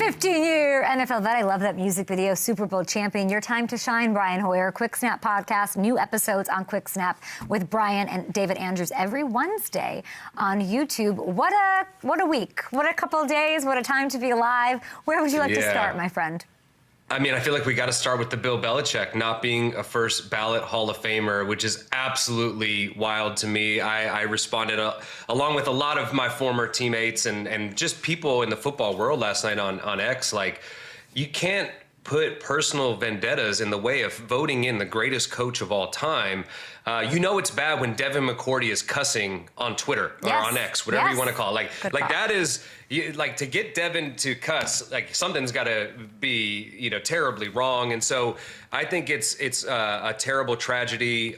15-year NFL vet. I love that music video. Super Bowl champion. Your time to shine, Brian Hoyer. Quick Snap podcast. New episodes on Quick Snap with Brian and David Andrews every Wednesday on YouTube. What a week. What a couple of days. What a time to be alive. Where would you like to start, my friend? I mean, I feel like we got to start with the Bill Belichick not being a first ballot Hall of Famer, which is absolutely wild to me. I responded along with a lot of my former teammates and just people in the football world last night on X. Like, you can't put personal vendettas in the way of voting in the greatest coach of all time. You know it's bad when Devin McCourty is cussing on Twitter or on X, whatever you want to call it. Like that is, like, to get Devin to cuss, like, something's got to be, you know, terribly wrong. And so I think it's a terrible tragedy.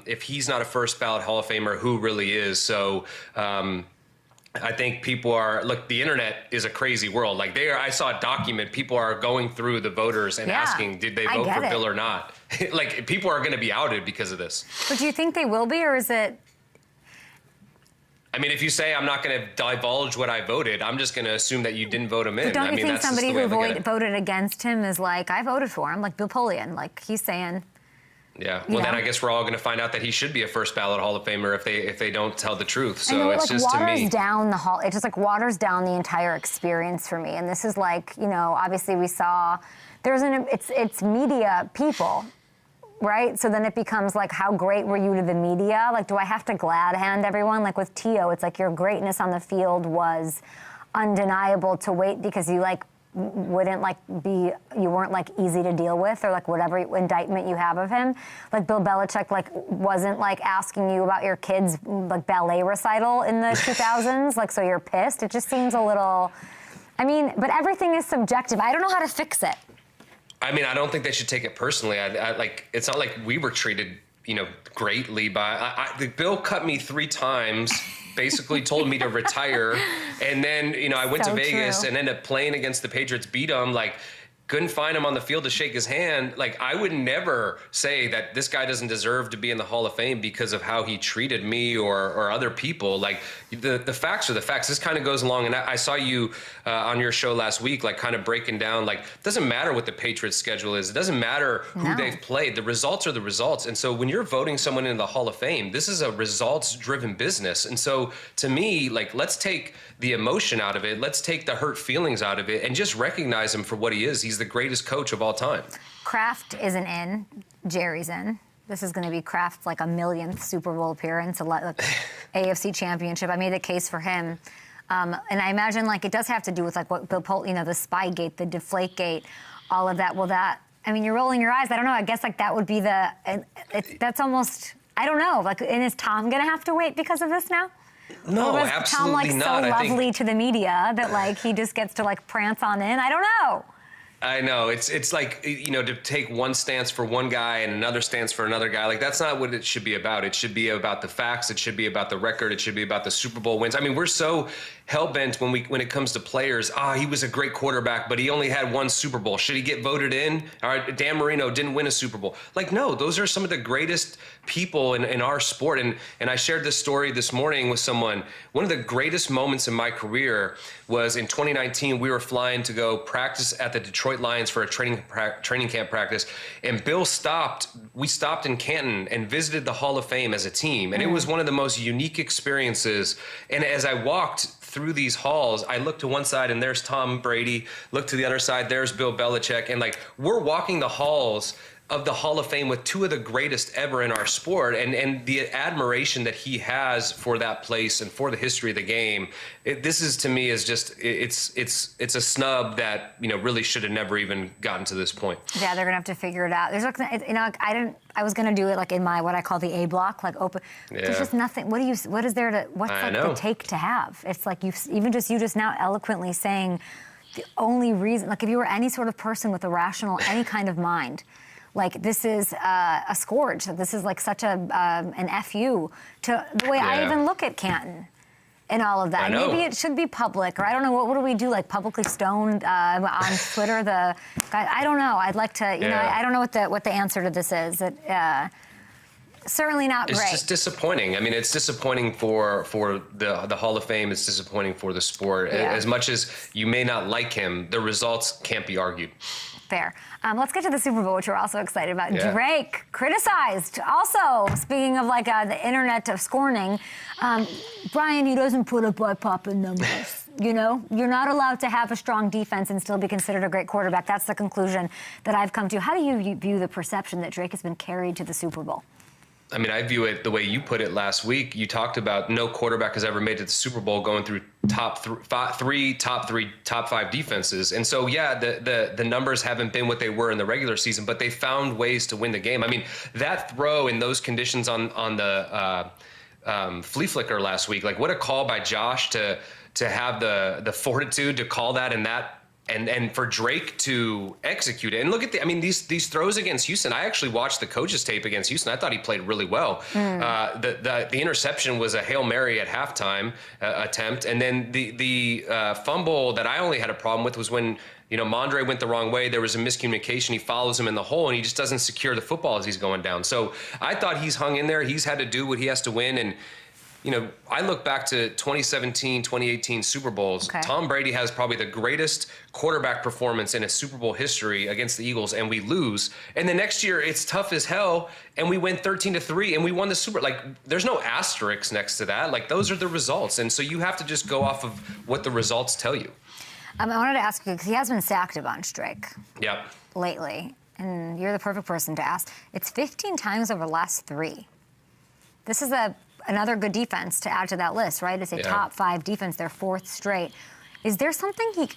If he's not a first ballot Hall of Famer, who really is? So I think people are, look, the internet is a crazy world. Like, I saw a document, people are going through the voters and asking, did they vote for Bill or not? Like, people are going to be outed because of this. But do you think they will be, or is it? I mean, if you say I'm not going to divulge what I voted, I'm just going to assume that you didn't vote him in. But don't you think somebody who voted against him is like, I voted for him, like Bill Polian, like he's saying. Yeah, well, then I guess we're all going to find out that he should be a first ballot Hall of Famer if they don't tell the truth. So it's just, to me, down the hall. It just like waters down the entire experience for me. And this is like, you know, obviously we saw it's media people, right? So then it becomes like, how great were you to the media? Like, do I have to glad hand everyone? Like with Tio, it's like your greatness on the field was undeniable to wait because you like wouldn't like you weren't like easy to deal with, or like whatever indictment you have of him. Like Bill Belichick like wasn't like asking you about your kid's like ballet recital in the 2000s, like, so you're pissed. It just seems a little, I mean, but everything is subjective. I don't know how to fix it. I mean, I don't think they should take it personally. I like, it's not like we were treated, you know, greatly by, Bill cut me 3 times, basically told me to retire. And then, you know, I went to Vegas and ended up playing against the Patriots, beat them, like, couldn't find him on the field to shake his hand. Like, I would never say that this guy doesn't deserve to be in the Hall of Fame because of how he treated me or other people. Like, the facts are the facts. This kind of goes along, and I saw you on your show last week, like, kind of breaking down, like, it doesn't matter what the Patriots schedule is. It doesn't matter who they've played. The results are the results. And so when you're voting someone into the Hall of Fame, this is a results-driven business. And so to me, like, let's take the emotion out of it. Let's take the hurt feelings out of it and just recognize him for what he is. He's the greatest coach of all time. Kraft isn't in. Jerry's in. This is going to be Kraft's like 1,000,000th Super Bowl appearance, AFC Championship. I made a case for him. And I imagine like it does have to do with like what Bill Polian, you know, the Spygate, the Deflategate, all of that. Well, that, I mean, you're rolling your eyes. I don't know. I guess like that would be that's almost, I don't know. Like, and is Tom going to have to wait because of this now? No, or was absolutely Tom like not. so lovely to the media that like he just gets to like prance on in? I don't know. I know. It's like, you know, to take one stance for one guy and another stance for another guy. Like, that's not what it should be about. It should be about the facts. It should be about the record. It should be about the Super Bowl wins. I mean, we're so hell-bent when it comes to players. He was a great quarterback, but he only had 1 Super Bowl. Should he get voted in? All right, Dan Marino didn't win a Super Bowl. Like, no, those are some of the greatest people in our sport. And I shared this story this morning with someone. One of the greatest moments in my career was in 2019. We were flying to go practice at the Detroit Lions for a training camp practice, and we stopped in Canton and visited the Hall of Fame as a team, and it was one of the most unique experiences. And as I walked through these halls, I looked to one side and there's Tom Brady, look to the other side, there's Bill Belichick, and like, we're walking the halls of the Hall of Fame with 2 of the greatest ever in our sport, and the admiration that he has for that place and for the history of the game. This is, to me, is just, it's a snub that, you know, really should have never even gotten to this point. Yeah, they're gonna have to figure it out. There's, you know, I was gonna do it like in my, what I call the A block, like open. Yeah. There's just nothing. What's like the take to have? It's like you just now eloquently saying the only reason, like if you were any sort of person with a rational, any kind of mind, like, this is a scourge. This is like such an FU to the way I even look at Canton and all of that. Maybe it should be public, or I don't know. What do we do? Like publicly stoned on Twitter? I don't know. I'd like to. You know, I don't know what the answer to this is. certainly not great. It's just disappointing. I mean, it's disappointing for the Hall of Fame. It's disappointing for the sport. Yeah. As much as you may not like him, the results can't be argued. Fair. Let's get to the Super Bowl, which we're also excited about. Yeah. Drake criticized. Also, speaking of like the internet of scorning, Brian, he doesn't put up by popping numbers. You know, you're not allowed to have a strong defense and still be considered a great quarterback. That's the conclusion that I've come to. How do you view the perception that Drake has been carried to the Super Bowl? I mean, I view it the way you put it last week. You talked about no quarterback has ever made it to the Super Bowl going through top five defenses. And so, yeah, the numbers haven't been what they were in the regular season, but they found ways to win the game. I mean, that throw in those conditions on the flea flicker last week, like what a call by Josh to have the fortitude to call that in that. And for Drake to execute it. And look at these throws against Houston. I actually watched the coach's tape against Houston. I thought he played really well. The interception was a Hail Mary at halftime attempt. And then the fumble that I only had a problem with was when, Mondre went the wrong way. There was a miscommunication. He follows him in the hole and he just doesn't secure the football as he's going down. So I thought he's hung in there. He's had to do what he has to win. And I look back to 2017, 2018 Super Bowls. Okay. Tom Brady has probably the greatest quarterback performance in his Super Bowl history against the Eagles, and we lose. And the next year, it's tough as hell, and we win 13-3, and we won the Super. Like, there's no asterisks next to that. Like, those are the results, and so you have to just go off of what the results tell you. I wanted to ask you, because he has been sacked a bunch, Drake. Yep. Lately, and you're the perfect person to ask. It's 15 times over the last 3. This is another good defense to add to that list, right? It's a top 5 defense, their 4th straight. Is there something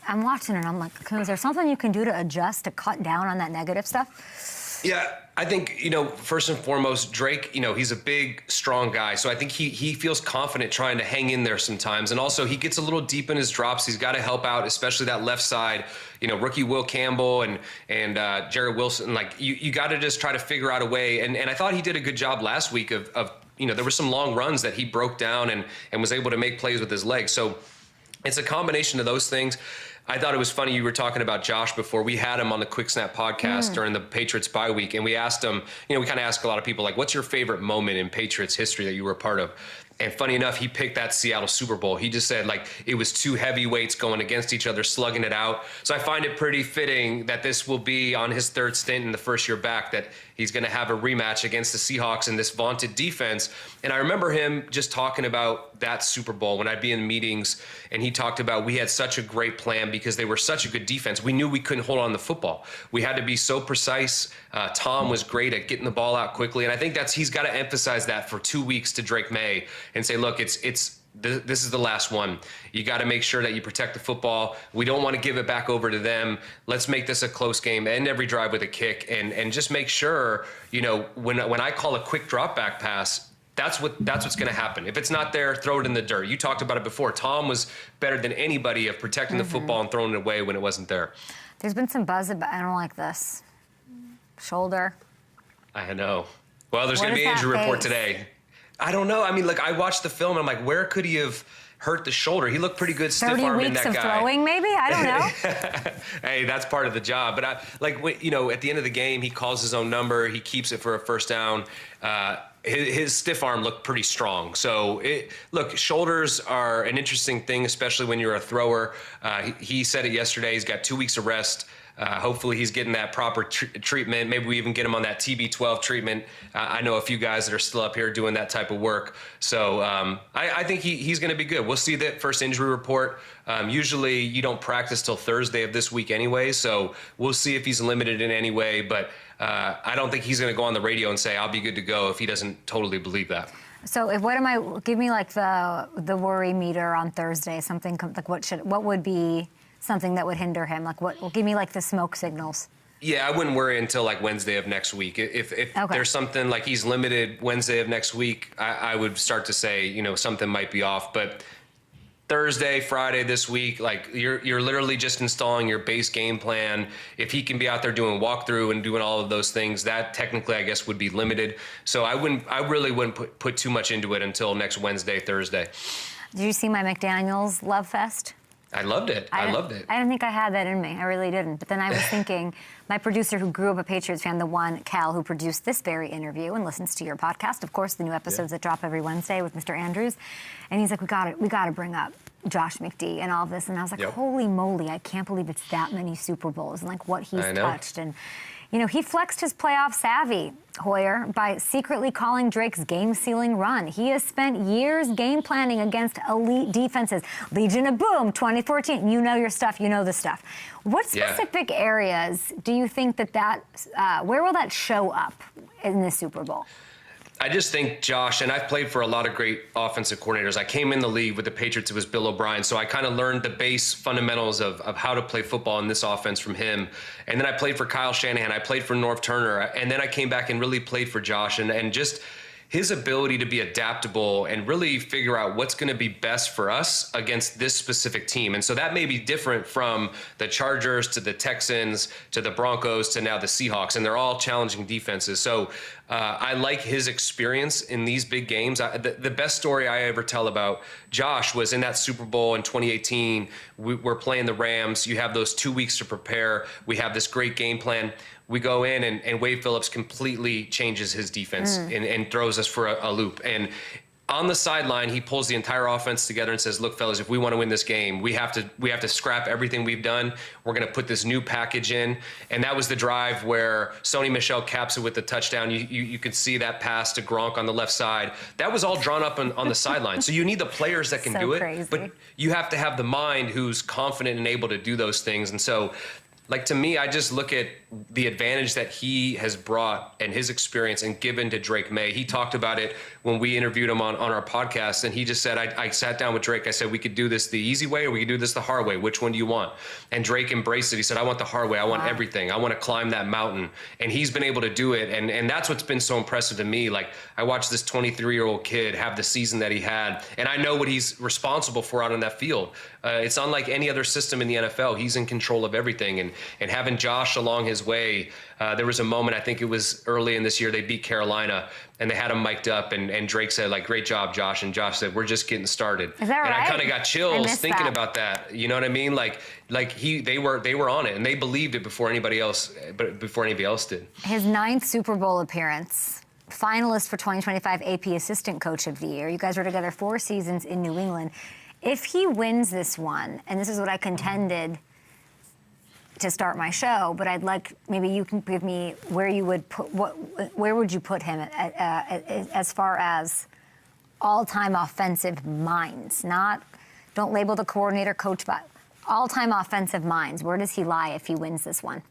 I'm watching and I'm like, is there something you can do to adjust, to cut down on that negative stuff? Yeah, I think, first and foremost, Drake, he's a big, strong guy. So I think he feels confident trying to hang in there sometimes. And also he gets a little deep in his drops. He's got to help out, especially that left side. Rookie Will Campbell and Jared Wilson. Like, you got to just try to figure out a way. And I thought he did a good job last week of there were some long runs that he broke down and was able to make plays with his legs. So it's a combination of those things. I thought it was funny you were talking about Josh before. We had him on the Quick Snap podcast during the Patriots bye week, and we asked him, we kind of ask a lot of people, like, what's your favorite moment in Patriots history that you were a part of? And funny enough, he picked that Seattle Super Bowl. He just said, like, it was 2 heavyweights going against each other, slugging it out. So I find it pretty fitting that this will be on his 3rd stint in the first year back, that he's going to have a rematch against the Seahawks in this vaunted defense. And I remember him just talking about that Super Bowl when I'd be in meetings, and he talked about we had such a great plan because they were such a good defense. We knew we couldn't hold on the football. We had to be so precise. Tom was great at getting the ball out quickly. And I think he's got to emphasize that for 2 weeks to Drake Maye and say, look, this is the last one. You got to make sure that you protect the football. We don't want to give it back over to them. Let's make this a close game, end every drive with a kick, and just make sure, when I call a quick drop back pass, that's what's going to happen. If it's not there, throw it in the dirt. You talked about it before. Tom was better than anybody of protecting the football and throwing it away when it wasn't there. There's been some buzz about, I don't like this. Shoulder. I know. Well, there's going to be an injury report today. I don't know. I mean, I watched the film and I'm like, where could he have hurt the shoulder? He looked pretty good, stiff arm in that guy. 30 weeks of throwing, maybe? I don't know. Hey, that's part of the job. But at the end of the game, he calls his own number. He keeps it for a first down. His stiff arm looked pretty strong. So, shoulders are an interesting thing, especially when you're a thrower. He said it yesterday. He's got 2 weeks of rest. Hopefully he's getting that proper treatment. Maybe we even get him on that TB12 treatment. I know a few guys that are still up here doing that type of work. So I think he's going to be good. We'll see that first injury report. Usually you don't practice till Thursday of this week anyway. So we'll see if he's limited in any way. But I don't think he's going to go on the radio and say, I'll be good to go if he doesn't totally believe that. So give me like the worry meter on Thursday, something like what would be something that would hinder him? Like give me like the smoke signals. Yeah, I wouldn't worry until like Wednesday of next week. If there's something like he's limited Wednesday of next week, I would start to say, something might be off. But Thursday, Friday this week, like you're literally just installing your base game plan. If he can be out there doing walkthrough and doing all of those things, that technically I guess would be limited. So I really wouldn't put too much into it until next Wednesday, Thursday. Did you see my McDaniel's love fest? I loved it. I loved it. I didn't think I had that in me. I really didn't. But then I was thinking, my producer who grew up a Patriots fan, the one, Cal, who produced this very interview and listens to your podcast, of course, the new episodes that drop every Wednesday with Mr. Andrews. And he's like, we got to bring up Josh McD and all this. And I was like, holy moly, I can't believe it's that many Super Bowls and like what he's touched. And, you know, he flexed his playoff savvy, Hoyer, by secretly calling Drake's game-sealing run. He has spent years game planning against elite defenses. Legion of Boom, 2014. You know your stuff. You know the stuff. What specific areas do you think where will that show up in the Super Bowl? I just think Josh, and I've played for a lot of great offensive coordinators. I came in the league with the Patriots. It was Bill O'Brien. So I kind of learned the base fundamentals of how to play football in this offense from him. And then I played for Kyle Shanahan. I played for Norv Turner. And then I came back and really played for Josh. And just his ability to be adaptable and really figure out what's going to be best for us against this specific team. And so that may be different from the Chargers to the Texans to the Broncos to now the Seahawks. And they're all challenging defenses. So I like his experience in these big games. The best story I ever tell about Josh was in that Super Bowl in 2018. We're playing the Rams. You have those 2 weeks to prepare. We have this great game plan. We go in and Wade Phillips completely changes his defense and throws us for a loop. And on the sideline, he pulls the entire offense together and says, look, fellas, if we want to win this game, we have to scrap everything we've done. We're going to put this new package in. And that was the drive where Sony Michel caps it with the touchdown. You could see that pass to Gronk on the left side. That was all drawn up on the sideline. So you need the players that can do it. Crazy. But you have to have the mind who's confident and able to do those things. And so, like, to me, I just look at the advantage that he has brought and his experience and given to Drake Maye. He talked about it when we interviewed him on our podcast, and he just said, I sat down with Drake. I said, we could do this the easy way or we could do this the hard way. Which one do you want? And Drake embraced it. He said, I want the hard way. I want everything. I want to climb that mountain. And he's been able to do it. And that's what's been so impressive to me. Like, I watched this 23-year-old kid have the season that he had, and I know what he's responsible for out on that field. It's unlike any other system in the NFL. He's in control of everything. And having Josh along his way, there was a moment, I think it was early in this year, they beat Carolina, and they had him mic'd up, and Drake said, like, great job, Josh. And Josh said, we're just getting started. Is that right? And I kind of got chills thinking about that. You know what I mean? They were on it, and they believed it before anybody else did. His 9th Super Bowl appearance, finalist for 2025 AP Assistant Coach of the Year. You guys were together 4 seasons in New England. If he wins this one, and this is what I contended to start my show, but I'd like, maybe you can give me where you would put, where would you put him as far as all-time offensive minds? Don't label the coordinator, coach, but all-time offensive minds. Where does he lie if he wins this one?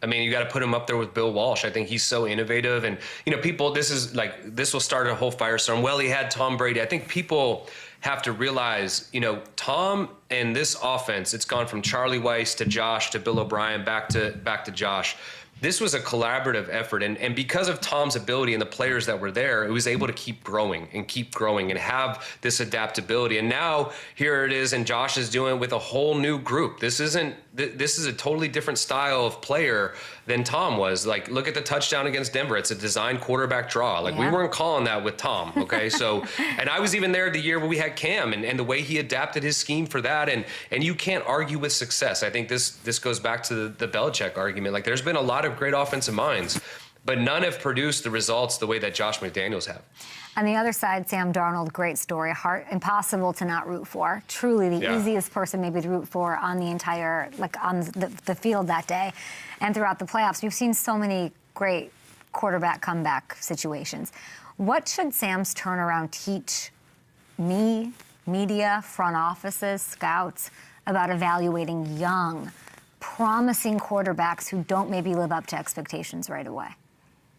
I mean, you got to put him up there with Bill Walsh. I think he's so innovative. And, you know, people, this will start a whole firestorm. Well, he had Tom Brady. I think people have to realize, you know, Tom and this offense, it's gone from Charlie Weiss to Josh to Bill O'Brien back to Josh. This was a collaborative effort. And because of Tom's ability and the players that were there, it was able to keep growing and have this adaptability. And now here it is, and Josh is doing it with a whole new group. This is a totally different style of player than Tom was. Like, look at the touchdown against Denver. It's a design quarterback draw. Like, we weren't calling that with Tom, okay? So, and I was even there the year where we had Cam and the way he adapted his scheme for that. And you can't argue with success. I think this goes back to the Belichick argument. Like, there's been a lot of great offensive minds, but none have produced the results the way that Josh McDaniels have. On the other side, Sam Darnold, great story. Impossible to not root for. Truly the easiest person maybe to root for on the entire, like, on the field that day and throughout the playoffs. We've seen so many great quarterback comeback situations. What should Sam's turnaround teach me, media, front offices, scouts about evaluating young, promising quarterbacks who don't maybe live up to expectations right away?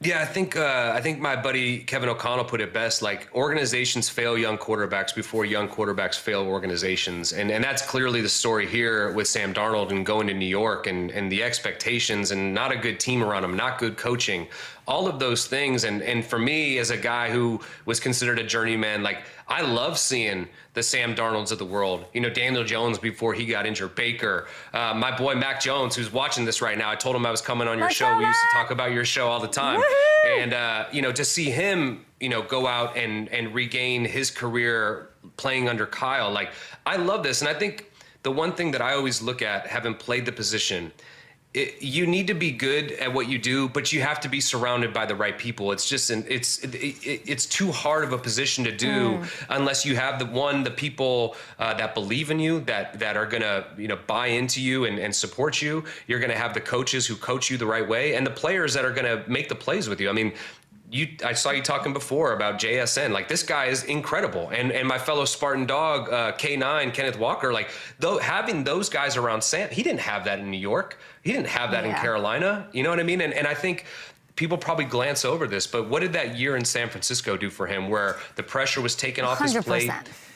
Yeah, I think my buddy Kevin O'Connell put it best. Like, organizations fail young quarterbacks before young quarterbacks fail organizations. And that's clearly the story here with Sam Darnold and going to New York and the expectations and not a good team around him, not good coaching, all of those things. And for me, as a guy who was considered a journeyman, like, I love seeing the Sam Darnolds of the world. You know, Daniel Jones before he got injured, Baker, my boy Mac Jones, who's watching this right now. I told him I was coming on your show. We used to talk about your show all the time. Woo-hoo! And, you know, to see him, you know, go out and regain his career playing under Kyle, like, I love this. And I think the one thing that I always look at, having played the position, you need to be good at what you do, but you have to be surrounded by the right people. It's just it's too hard of a position to do unless you have the people that believe in you, that are gonna buy into you and support you. You're gonna have the coaches who coach you the right way, and the players that are gonna make the plays with you. I mean, I saw you talking before about JSN. Like, this guy is incredible. And my fellow Spartan dog, K9, Kenneth Walker, like, having those guys around Sam, he didn't have that in New York. He didn't have that in Carolina. You know what I mean? And I think people probably glance over this, but what did that year in San Francisco do for him, where the pressure was taken off 100%. His plate?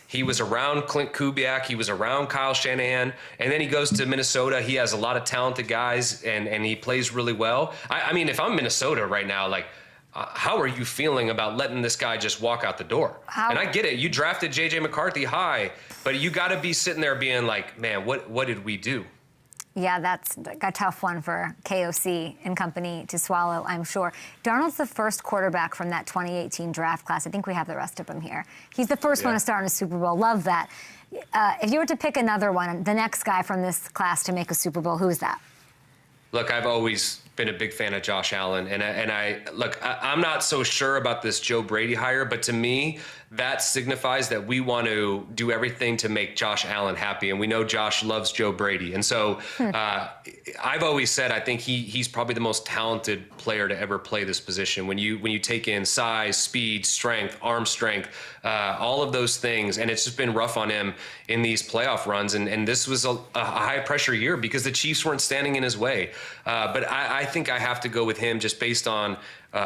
He was around Clint Kubiak. He was around Kyle Shanahan. And then he goes to Minnesota. He has a lot of talented guys, and he plays really well. I mean, if I'm Minnesota right now, like, how are you feeling about letting this guy just walk out the door? And I get it. You drafted J.J. McCarthy high, but you got to be sitting there being like, man, what did we do? Yeah, that's a tough one for KOC and company to swallow, I'm sure. Darnold's the first quarterback from that 2018 draft class. I think we have the rest of them here. He's the first one to start in a Super Bowl. Love that. If you were to pick another one, the next guy from this class to make a Super Bowl, who is that? Look, I've always been a big fan of Josh Allen, and I'm not so sure about this Joe Brady hire, but to me, that signifies that we want to do everything to make Josh Allen happy, and we know Josh loves Joe Brady, and so I've always said I think he's probably the most talented player to ever play this position. When you take in size, speed, strength, arm strength, all of those things, and it's just been rough on him in these playoff runs, and this was a high pressure year because the Chiefs weren't standing in his way. But I think I have to go with him just based on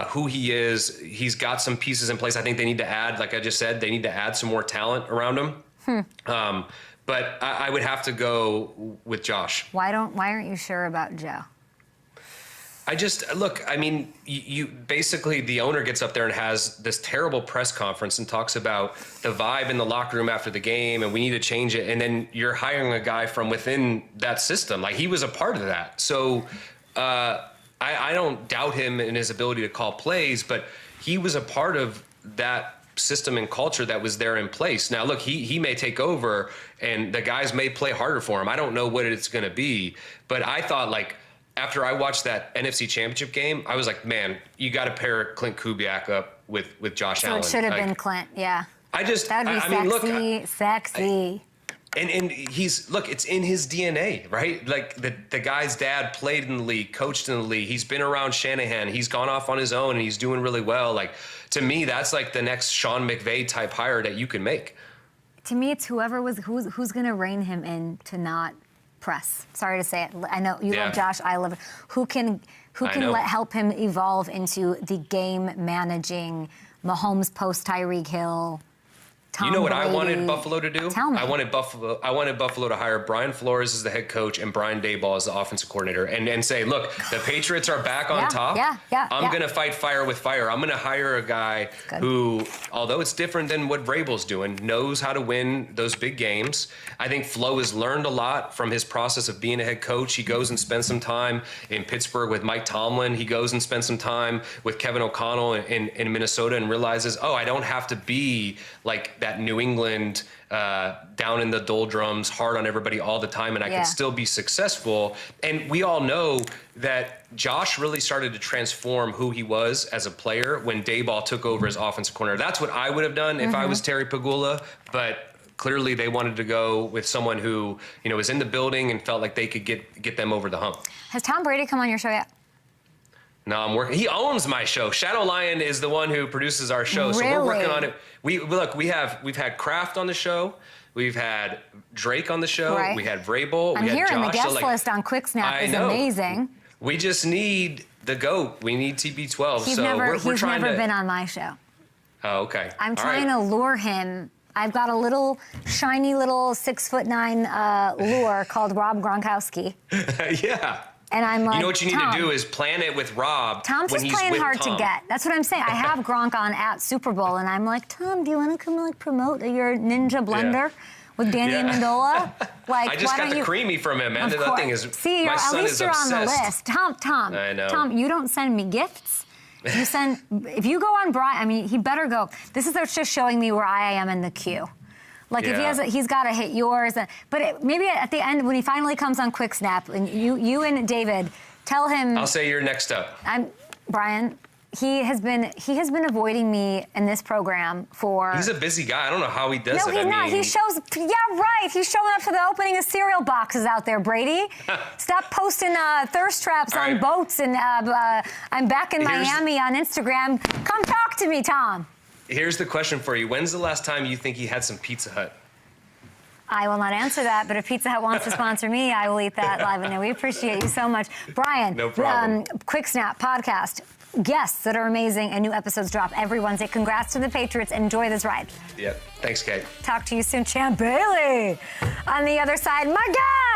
who he is. He's got some pieces in place. I think they need to add, like I just said, they need to add some more talent around him. But I would have to go with Josh. Why aren't you sure about Joe? Look, I mean, you basically, the owner gets up there and has this terrible press conference and talks about the vibe in the locker room after the game and we need to change it. And then you're hiring a guy from within that system. Like, he was a part of that. So I don't doubt him in his ability to call plays, but he was a part of that system and culture that was there in place. Now, look, he may take over and the guys may play harder for him. I don't know what it's going to be, but I thought, like, after I watched that NFC Championship game, I was like, man, you got to pair Clint Kubiak up with Josh Allen. So it should have been Clint, yeah. That'd be sexy. And it's in his DNA, right? Like, the guy's dad played in the league, coached in the league. He's been around Shanahan. He's gone off on his own and he's doing really well. Like, to me, that's like the next Sean McVay type hire that you can make. To me, it's who's going to rein him in to not press. Sorry to say it. I know you love Josh. I love it. Who can help him evolve into the game managing Mahomes post Tyreek Hill? Tom you know what Brady. I wanted Buffalo to do? Tell me. I wanted Buffalo to hire Brian Flores as the head coach and Brian Daboll as the offensive coordinator, and say, look, the Patriots are back on top. I'm going to fight fire with fire. I'm going to hire a guy who, although it's different than what Vrabel's doing, knows how to win those big games. I think Flo has learned a lot from his process of being a head coach. He goes and spends some time in Pittsburgh with Mike Tomlin. He goes and spends some time with Kevin O'Connell in Minnesota and realizes, oh, I don't have to be like that New England down in the doldrums, hard on everybody all the time, and I can still be successful. And we all know that Josh really started to transform who he was as a player when Daboll took over as offensive coordinator. That's what I would have done if I was Terry Pegula, but clearly they wanted to go with someone who, was in the building and felt like they could get them over the hump. Has Tom Brady come on your show yet? No, I'm working. He owns my show. Shadow Lion is the one who produces our show, so really? we're working on it. We've had Kraft on the show, we've had Drake on the show, we had Vrabel, I'm we had hearing Josh. the guest list on Quick Snap is amazing. We just need the GOAT. We need TB12. He's never been on my show. Oh, okay. I'm trying to lure him. I've got a little shiny little 6'9" lure called Rob Gronkowski. Yeah. And I'm like, you know what you need to do is plan it with Rob. Tom's just playing hard to get. That's what I'm saying. I have Gronk on at Super Bowl, and I'm like, Tom, do you want to come promote your Ninja Blender with Danny Amendola? Like, I just got the creamy from him, man. That thing is. See, my son at least is you're obsessed. on the list, Tom. I know. Tom, you don't send me gifts. You send. If you go on Brian, I mean, he better go. This is just showing me where I am in the queue. Like if he's got to hit yours. But maybe at the end when he finally comes on Quick Snap, and you and David tell him. I'll say you're next up. Brian. He has been avoiding me in this program for. He's a busy guy. I don't know how he does it. No, he's not. He shows. Yeah, right. He's showing up to the opening of cereal boxes out there, Brady. Stop posting thirst traps on boats and I'm back in Miami on Instagram. Come talk to me, Tom. Here's the question for you. When's the last time you think he had some Pizza Hut? I will not answer that, but if Pizza Hut wants to sponsor me, I will eat that live. And we appreciate you so much. Brian, no problem. Quick Snap podcast. Guests that are amazing and new episodes drop every Wednesday. Congrats to the Patriots. Enjoy this ride. Yeah. Thanks, Kate. Talk to you soon. Champ Bailey on the other side. My God!